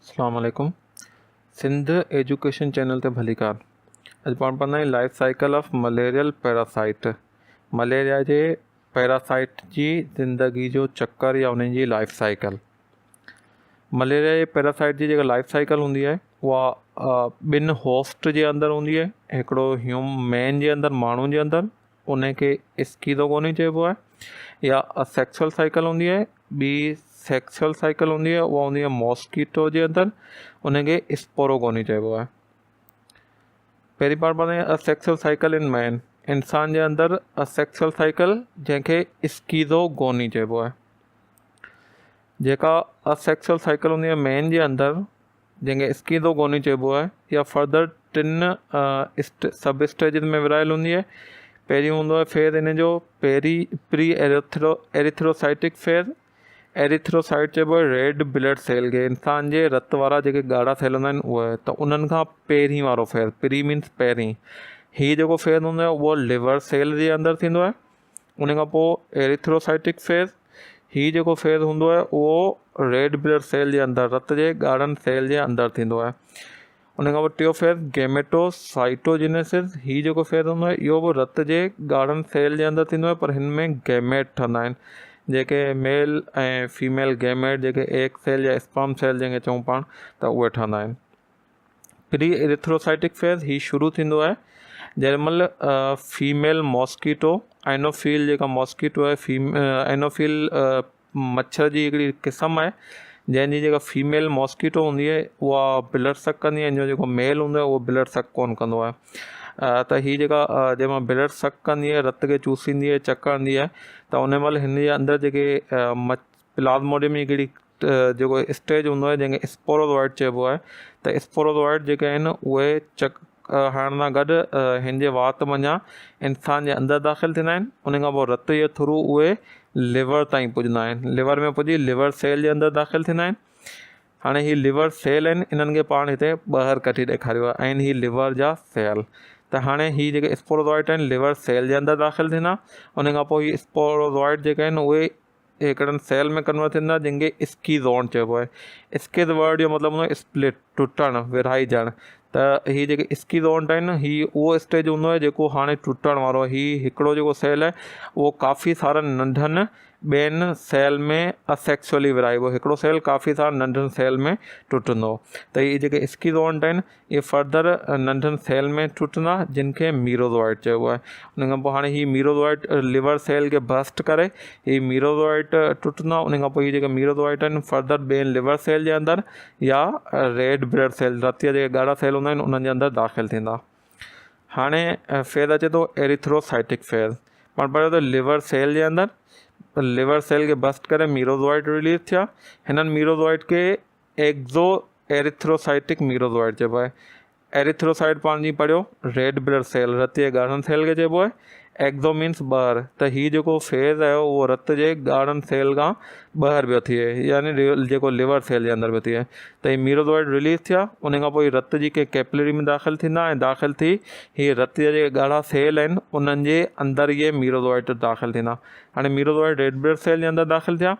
अस्सलाम वालेकुम। Sindh education channel ते भलीकार। अॼु पाण पढ़ंदा आहियूं life cycle of malarial parasite. Malaria जे पैरासाइट जी ज़िंदगी जो चक्कर या उन्हनि जी लाइफ साइकिल। मलेरिया जे पैरासाइट जी जेका लाइफ साइकिल हूंदी आहे उहा ॿिनि होस्ट जे अंदरि हूंदी आहे। हिकिड़ो मैन जे अंदरि, माण्हू जे अंदरि, उनखे स्कीज़ोगोनी चइबो आहे। या सेक्सुअल साइकिल हूंदी आहे। ॿी सेक्सुअल साइकिल हूंदी आहे, उहा हूंदी आहे मॉस्कीटो जे अंदरि, उनखे स्पोरोगोनी चइबो आहे। पहिरीं पाण पढ़ंदा सेक्सुअल साइकिल इन मैन, इंसान जे अंदरि सेक्सुअल साइकिल जंहिंखे स्कीज़ोगोनी चइबो आहे। जेका असेक्सुअल साइकिल हूंदी आहे मैन जे अंदरि, जंहिंखे स्कीज़ोगोनी चइबो आहे, या फर्दर टिनि सब स्टेजिस में विरहायल हूंदी आहे। पहिरीं हूंदो आहे फेज़ इन जो प्री एरिथ्रोसाइटिक फेज़। एरिथ्रोसाइट चइबो आहे रेड ब्लड सेल खे, इंसान जे रत वारा जेके ॻाढ़ा सेल हूंदा आहिनि उहे, त उन्हनि खां पहिरीं वारो फेज़, प्री मीन्स पहिरीं। हीअ जेको फेज़ हूंदो आहे उहो लिवर सेल जे अंदरि थींदो आहे। उन खां पोइ एरिथ्रोसाइटिक फेज़। हीअ जेको फेज़ हूंदो आहे उहो रेड ब्लड सेल जे अंदरि, रत जे ॻाढ़नि सेल जे अंदरि थींदो आहे। उन खां पोइ टियों फेज़ गैमेटोसाइटोजेनेसिस। हीअ जेको फेज़ हूंदो आहे इहो बि रत जे ॻाढ़नि सेल जे अंदरि थींदो आहे, पर हिन में गैमेट ठहंदा आहिनि, जेके मेल ऐं फीमेल गैमेट, जेके एग सेल या स्पर्म सेल जंहिंखे चऊं पाण, त उहे ठहंदा आहिनि। प्री एरिथ्रोसाइटिक फेज़ ही शुरू थींदो आहे जंहिं महिल फीमेल मॉस्कीटो, एनोफिल जेका मॉस्कीटो आहे, एनोफिल मच्छर जी हिकिड़ी क़िस्म आहे जंहिंजी जेका फीमेल मॉस्कीटो हूंदी आहे उहा ब्लड सक कंदी आहे, जेको मेल हूंदो आहे उहो ब्लड सक कोन कंदो आहे। त हीअ जेका जंहिं महिल ब्लड सक कंदी आहे, रत खे चूसींदी आहे, चकंदी आहे, त उन महिल हिन जे अंदरि जेके प्लाज़्मोडियम जी हिकिड़ी जेको स्टेज हूंदो आहे जंहिंखे स्पोरोज़ोइट चइबो आहे, त स्पोरोज़ोइट जेके आहिनि उहे हणण सां गॾु हिन जे वात मञा इंसान जे अंदरि दाख़िल थींदा आहिनि। उन खां पोइ रत जे थ्रू उहे लिवर ताईं पुॼंदा आहिनि, लिवर में पुॼी लिवर सेल जे अंदरि दाख़िल थींदा आहिनि। हाणे हीअ लिवर सेल आहिनि, इन्हनि खे पाण हिते ॿाहिरि कढी ॾेखारियो आहे, आहिनि हीअ लिवर जा सेल। त हाणे हीअ जेके स्पोरोज़ोइट आहिनि लिवर सेल जे अंदरि दाख़िल थींदा। उन खां पोइ हीअ स्पोरोज़ोइट जेके आहिनि उहे हिकिड़नि सेल में कन्वर्ट थींदा जंहिंखे स्कीज़ोन चइबो आहे। स्कीज़ वर्ड जो मतिलबु हूंदो आहे स्प्लिट, टुटणु, विरहाइजणु। त हीअ जेके स्कीज़ोन आहिनि हीअ उहो स्टेज हूंदो आहे जेको हाणे टुटण वारो आहे। हीअ हिकिड़ो जेको सेल आहे उहो काफ़ी सारनि नंढनि ॿियनि सेल में असेक्सुअली विरहाइबो, हिकिड़ो सेल काफ़ी सारा नंढनि सेल में टुटंदो। त इहे जेके स्कीज़ोन आहिनि इहे फर्दर नंढनि सेल में टुटंदा जिनखे मीरोज़ोइट चइबो आहे। उन खां पोइ हाणे हीअ मीरोज़ोइट लिवर सेल खे बस्ट करे हीअ मीरोज़ोइट टुटंदा। उन खां पोइ हीअ जेके मीरोज़ोइट आहिनि फर्दर ॿियनि लिवर सेल जे अंदरि या रेड ब्लड सेल, रत जा जेके ॻाढ़ा सेल हूंदा आहिनि उन्हनि जे अंदरि दाख़िल थींदा। हाणे फेज़ अचे थो एरिथ्रोसाइटिक फेज़। पाण पढ़ियो त लिवर सेल जे अंदरि लिवर सेल खे बस्ट करे मीरोज़ोइट रिलीज़ थिया। हिननि मीरोज़ोइट खे एक्ज़ो एरिथ्रोसाइटिक मीरोज़ोइट चइबो आहे। एरिथ्रोसाइट पाण जी पढ़ियो रेड ब्लड सेल, रत जे ॻाढ़नि सेल खे चइबो आहे। एक्ज़ो मीन्स ॿाहिरि। त हीअ जेको फेज़ आहे उहो रत जे ॻाढ़नि सेल खां ॿाहिरि पियो थिए, यानी जेको लिवर सेल जे अंदरि पियो थिए। त हीअ मीरोज़ोइट रिलीज़ थिया। उन खां पोइ रत जी के कैपिलरी में दाख़िल थींदा ऐं दाख़िल थी हीअ रत जा जेके ॻाढ़ा सेल आहिनि उन्हनि जे अंदरि इहे मीरोज़ोइट दाख़िल थींदा। हाणे मीरोज़ोइट रेड ब्लड सेल जे अंदरि दाख़िल थिया।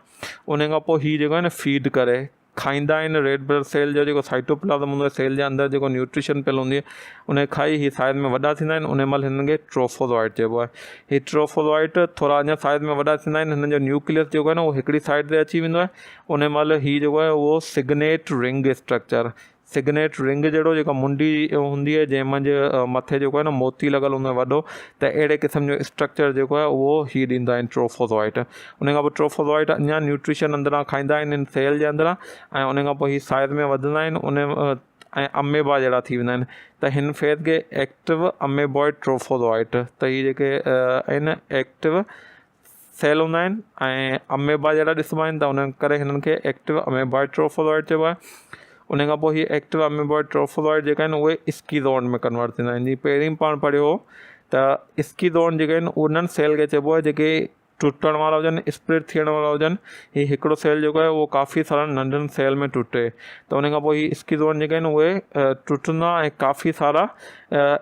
उन खां पोइ हीअ जेको आहे न फीड करे खाईंदा आहिनि रेड ब्लड सेल जो जेको साइटोप्लाज़म हूंदो आहे, सेल जे अंदरि जेको न्यूट्रिशन पियल हूंदी आहे उन खाई हीअ साइज़ में वॾा थींदा आहिनि। उन महिल हिननि खे ट्रोफोज़ोइट चइबो आहे। हीअ ट्रोफोज़ोइट थोरा अञा साइज़ में वॾा थींदा आहिनि। हिननि जो न्यूक्लियस जेको आहे न उहो हिकिड़ी साइड ते अची वेंदो आहे। उन महिल हीअ जेको आहे उहो signet ring structure, signet ring जहिड़ो जेका मुंडी हूंदी आहे जंहिं मंझि मथे जेको आहे न मोती लॻल हूंदो आहे वॾो, त अहिड़े क़िस्म जो स्ट्रक्चर जेको आहे उहो हीअ ॾींदा आहिनि ट्रोफोज़ोइट। उन खां पोइ ट्रोफोज़ोइट अञा न्यूट्रिशन अंदरां खाईंदा आहिनि इन सेल जे अंदरां, ऐं उन खां पोइ हीअ साइज़ में वधंदा आहिनि ऐं अमेबा जहिड़ा थी वेंदा आहिनि। त हिन फेज़ खे एक्टिव अमेबॉइड ट्रोफोज़ोइट, त हीअ जेके आहिनि एक्टिव सेल हूंदा आहिनि ऐं अमेबा जहिड़ा ॾिसंदा आहिनि, त उन करे हिननि खे एक्टिव अमेबॉइड ट्रोफोज़ोइट चइबो आहे। उन खां पोइ हीअ एक्टिव अमेबॉइड ट्रोफोज़ोइट जेका आहिनि उहे स्कीज़ोन में कन्वर्ट थींदा आहिनि। जीअं पहिरीं पाण पढ़ियो हो त स्कीज़ोन जेके आहिनि उन्हनि सेल खे चइबो आहे जेके टुटण वारा हुजनि, स्प्लिट थियण वारा हुजनि, हीउ हिकिड़ो सेल जेको आहे उहो काफ़ी सारा नंढनि सेल में टुटे त उन खां पोइ हीअ स्किज़ोन जेके आहिनि उहे टुटंदा ऐं काफ़ी सारा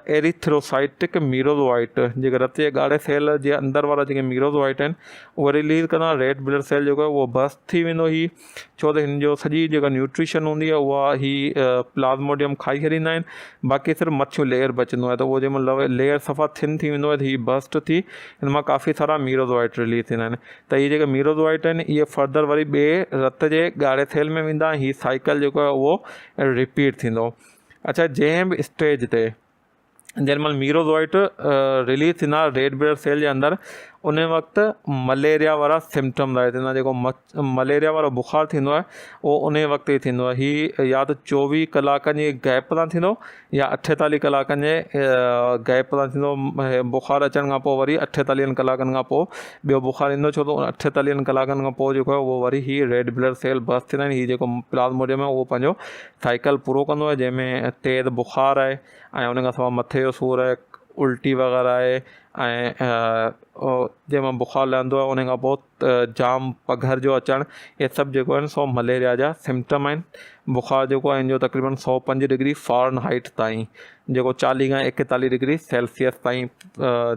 एरिथ्रोसाइटिक मीरोज़ोइट जेके रत जे ॻाढ़े सेल जे अंदरि वारा जेके मीरोज़ोइट आहिनि उहे रिलीज़ कंदा। रेड ब्लड सेल जेको आहे उहो बस्ट थी वेंदो ही, छो त हिन जो सॼी जेका न्यूट्रिशन हूंदी आहे उहा ही प्लाज़्मोडियम खाई छॾींदा आहिनि, बाक़ी सिर्फ़ु मच्छियूं लेयर बचंदो आहे त उहो जंहिं महिल लेयर सफ़ा थिन थी वेंदो आहे त हीअ बस्ट थी हिन मां काफ़ी सारा मीरोज़ोइट रिलीज़ थींदा आहिनि। त इहे जेके मीरोज़ोइट आहिनि इहे फर्दर वरी ॿिए रत जे ॻाढ़े सेल में वेंदा, हीअ साइकिल जेको आहे उहो रिपीट थींदो। अच्छा, जंहिं बि स्टेज ते जेॾी महिल मीरोज़ोइट रिलीज़ थींदा रेड ब्लड सेल जे अंदरि उन वक़्तु मलेरिया वारा सिम्पटम ज़ाहिर थींदा, जेको मलेरिया वारो बुख़ारु थींदो आहे उहो उन वक़्तु ई थींदो आहे। हीअ या त 24 कलाकनि जी गैप सां थींदो या 48 कलाकनि जे गैप सां थींदो। बुख़ारु अचण खां पोइ वरी 48 कलाकनि खां पोइ ॿियो बुख़ारु ईंदो, छो त 48 कलाकनि खां पोइ जेको आहे उहो वरी हीअ रेड ब्लड सेल बस्ट थींदा आहिनि। हीअ जेको प्लाज़्मोडियम आहे उहो पंहिंजो साइकिल पूरो कंदो आहे, जंहिंमें तेज़ बुख़ारु आहे ऐं उन खां सवाइ मथे जो सूरु आहे, उल्टी वग़ैरह आहे ऐं जंहिंमां बुख़ारु लहंदो आहे उन खां पोइ जाम पघर जो अचणु, इहे सभु जेको आहिनि सो मलेरिया जा सिम्पटम आहिनि। बुख़ारु जेको आहे हिन जो तक़रीबन 105 डिग्री फ़ारेनहाइट ताईं, जेको 40 खां 41 डिग्री सेल्सियस ताईं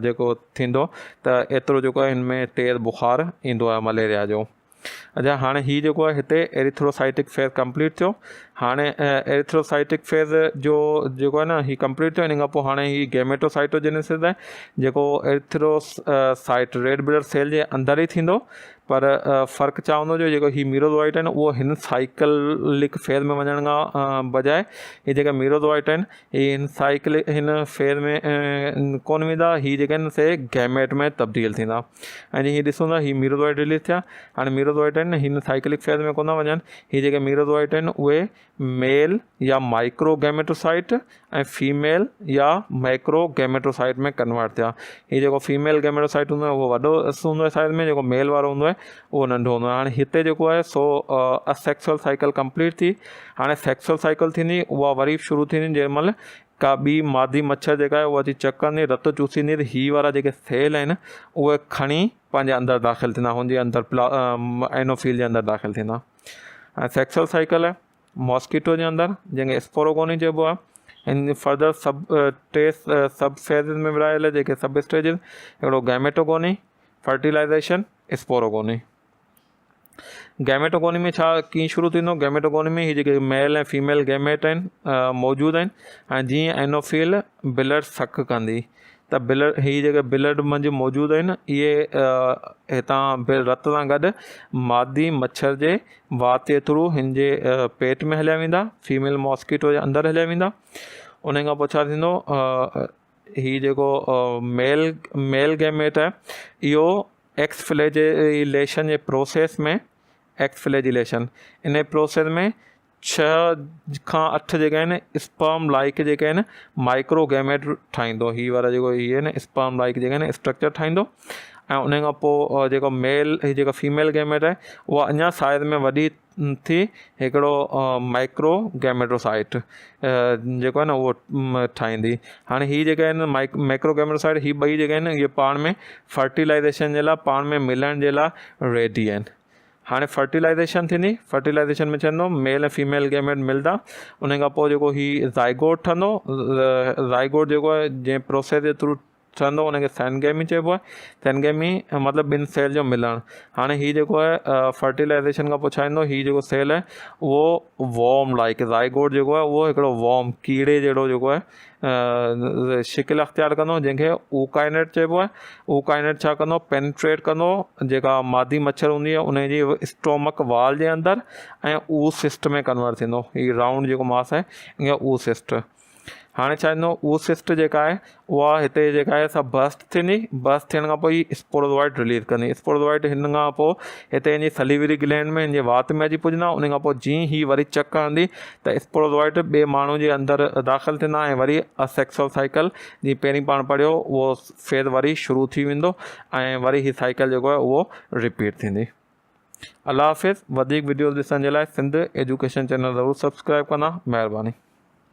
जेको थींदो, त एतिरो जेको आहे हिन में तेज़ बुख़ारु ईंदो आहे मलेरिया जो। अच्छा, हाणे हीअ जेको आहे हिते एरिथ्रोसाइटिक फेज़ कंप्लीट थियो। हाणे एरिथ्रोसाइटिक फेज़ जो जेको आहे न हीअ कंप्लीट थियो, इन खां पोइ हाणे हीअ गैमेटोसाइटोजेनेसिस आहे, जेको एरिथ्रोसाइट रेड ब्लड सेल जे अंदरि ई थींदो। पर फ़र्क़ु छा हूंदो, जो जेको हीअ मीरोज़ोइट आहिनि उहो हिन साइकिलिक फेज़ में वञण खां बजाए हीअ जेका मीरोज़ोइट आहिनि हीअ हिन फेज़ में कोन वेंदा, हीअ जेके आहिनि से गैमेट में तब्दील थींदा। ऐं जीअं हीअ ॾिसूं था हीअ मीरोज़ोइट रिलीज़ थिया। हाणे मीरोज़ोइट आहिनि हिन साइकिलिक फेज़ में कोन था वञनि, हीअ जेके मीरोज़ोइट आहिनि उहे मेल या माइक्रो गैमेटोसाइट ऐं फीमेल या मैक्रो गैमेटोसाइट में कन्वर्ट थिया। हीअ जेको फीमेल गैमेटोसाइट हूंदो आहे उहो वॾो हूंदो आहे साइज़ में, जेको मेल वारो हूंदो आहे उहो नंढो हूंदो आहे। हाणे हिते जेको आहे सो असेक्सुअल साइकिल कंप्लीट थी। हाणे सेक्सुअल साइकिल थींदी, उहा वरी शुरू थींदी जंहिं महिल का ॿी मादी मच्छर जेका आहे उहा अची चक कंदी, रत चूसींदी, त हीअ वारा जेके सेल आहिनि उहे खणी पंहिंजे अंदरि दाख़िलु थींदा, हुनजे अंदरि एनोफिल जे अंदरि दाख़िलु थींदा। ऐं सेक्सुअल साइकिल आहे मॉस्किटो जे अंदरि, जंहिंखे स्पोरोगोनी चइबो आहे। इन फर्दर सब फेज़िस में विरहायल जेके सब स्टेजिस, हिकिड़ो गैमेटोगोनी, फर्टिलाइज़ेशन, स्पोरोगोनी। गैमेटोगोनी में छा कीअं शुरू थींदो, गैमेटोगोनी में हीअ जेके मेल ऐं फीमेल गैमेट आहिनि मौजूदु आहिनि, ऐं जीअं एनोफिल ब्लड सक कंदी त ब्लड हीअ जेके ब्लड मंझि मौजूदु आहिनि इहे हितां रत सां गॾु मादी मच्छर जे वात जे थ्रू हिन जे पेट में हलिया वेंदा, फीमेल मॉस्किटो जे अंदरि हलिया वेंदा। उन खां पोइ छा थींदो, हीअ जेको मेल गैमेट आहे इहो एक्सफ्लैजिलेशन जे प्रोसेस में, एक्सफ्लैजिलेशन इन प्रोसेस में 6 खां 8 जेके आहिनि स्पर्म लाइक जेके आहिनि माइक्रो गैमेट ठाहींदो। हीअ वारा जेको हीअ आहिनि स्पर्म लाइक जेके आहिनि स्ट्रक्चर ठाहींदो। ऐं उन खां पोइ जेको हीअ जेका फीमेल गैमेट आहे उहा अञा साइज़ में वॾी थी हिकिड़ो माइक्रो गैमेटोसाइट जेको आहे न उहो ठाहींदी। हाणे हीअ जेके आहिनि माइक्रो गैमेटोसाइट हीअ ॿई जेके आहिनि इहे पाण में फर्टिलाइज़ेशन जे लाइ पाण में मिलण जे लाइ रेडी आहिनि। हाणे फर्टिलाइज़ेशन थींदी, फर्टिलाइज़ेशन में चवंदो मेल ऐं फीमेल गैमेट मिलंदा। उन खां पोइ जेको हीअ ज़ाइगोट ठहंदो, ज़ाइगोट जेको आहे जंहिं प्रोसेस जे थ्रू ठहंदो उनखे सेनगेमी चइबो आहे। सेनगेमी मतिलबु ॿिनि सेल जो मिलणु। हाणे हीअ जेको आहे फर्टिलाइज़ेशन खां पोइ छा ईंदो, हीअ जेको सेल आहे उहो वॉर्म लाइक, ज़ाइगोट जेको आहे उहो हिकिड़ो वॉर्म कीड़े जहिड़ो जेको आहे शिकिल अख़्तियार कंदो, जंहिंखे ऊकाइनेट चइबो आहे। ऊकाइनेट छा कंदो, पेनिट्रेट कंदो जेका मादी मच्छर हूंदी आहे उनजी स्टोमक वाल जे अंदरि ऐं ऊसिस्ट में कन्वर्ट थींदो। हीअ राउंड जेको मास आहे ईअं ऊसिस्ट। हाणे छा थींदो, ऊसिस्ट जेका आहे उहा हिते जेका आहे सा बस्ट थींदी। बस्ट थियण खां पोइ स्पोरोज़ोइट रिलीज़ कंदी। स्पोरोज़ोइट हिन खां पोइ हिते हिनजी सलीवरी ग्लैंड में हिनजे वात में अची पुॼंदा। उन खां पोइ जीअं ही वरी चक कंदी त स्पोरोज़ोइट ॿिए माण्हू जे अंदरि दाख़िलु थींदा ऐं वरी असेक्सुअल साइकिल जीअं पहिरीं पाण पढ़ियो उहो फेज़ वरी शुरू थी वेंदो ऐं वरी हीअ साइकिल जेको आहे उहो रिपीट थींदी। अल्लाह हाफ़िज़। वधीक वीडियोज़ ॾिसण जे लाइ सिंध एजुकेशन चैनल ज़रूरु सब्सक्राइब कंदा। महिरबानी।